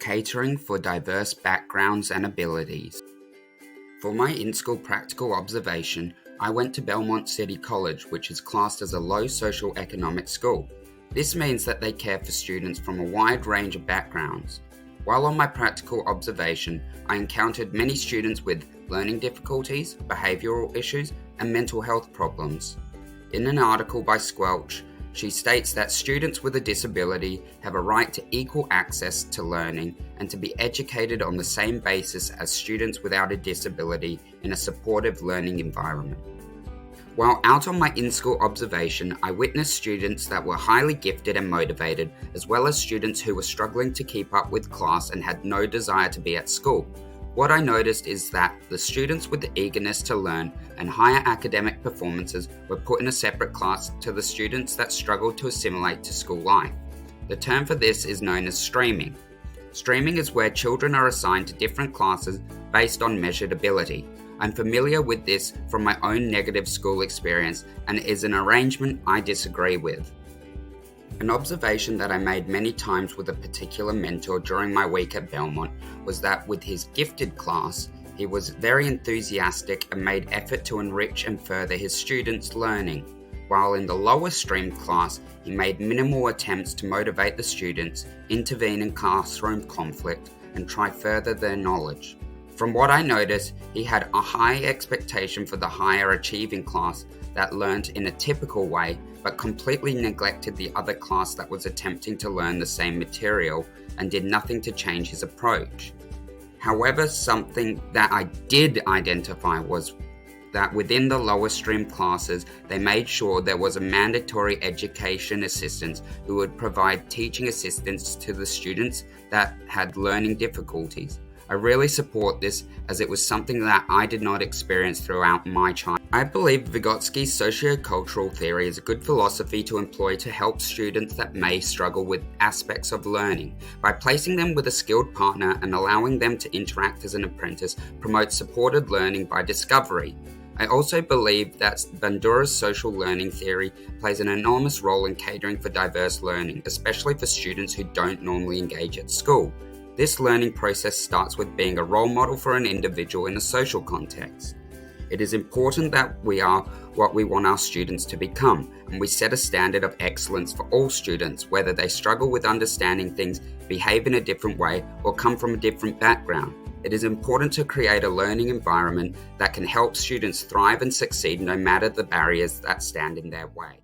Catering for diverse backgrounds and abilities. For my in-school practical observation, I went to Belmont City College, which is classed as a low socio-economic school. This means that they care for students from a wide range of backgrounds. While on my practical observation, I encountered many students with learning difficulties, behavioural issues, and mental health problems. In an article by Squelch, she states that students with a disability have a right to equal access to learning and to be educated on the same basis as students without a disability in a supportive learning environment. While out on my in-school observation, I witnessed students that were highly gifted and motivated, as well as students who were struggling to keep up with class and had no desire to be at school. What I noticed is that the students with the eagerness to learn and higher academic performances were put in a separate class to the students that struggled to assimilate to school life. The term for this is known as streaming. Streaming is where children are assigned to different classes based on measured ability. I'm familiar with this from my own negative school experience and is an arrangement I disagree with. An observation that I made many times with a particular mentor during my week at Belmont was that with his gifted class, he was very enthusiastic and made effort to enrich and further his students' learning, while in the lower stream class, he made minimal attempts to motivate the students, intervene in classroom conflict, and try further their knowledge. From what I noticed, he had a high expectation for the higher achieving class that learned in a typical way, but completely neglected the other class that was attempting to learn the same material and did nothing to change his approach. However, something that I did identify was that within the lower stream classes, they made sure there was a mandatory education assistant who would provide teaching assistance to the students that had learning difficulties. I really support this as it was something that I did not experience throughout my childhood. I believe Vygotsky's sociocultural theory is a good philosophy to employ to help students that may struggle with aspects of learning. By placing them with a skilled partner and allowing them to interact as an apprentice promotes supported learning by discovery. I also believe that Bandura's social learning theory plays an enormous role in catering for diverse learning, especially for students who don't normally engage at school. This learning process starts with being a role model for an individual in a social context. It is important that we are what we want our students to become, and we set a standard of excellence for all students, whether they struggle with understanding things, behave in a different way, or come from a different background. It is important to create a learning environment that can help students thrive and succeed no matter the barriers that stand in their way.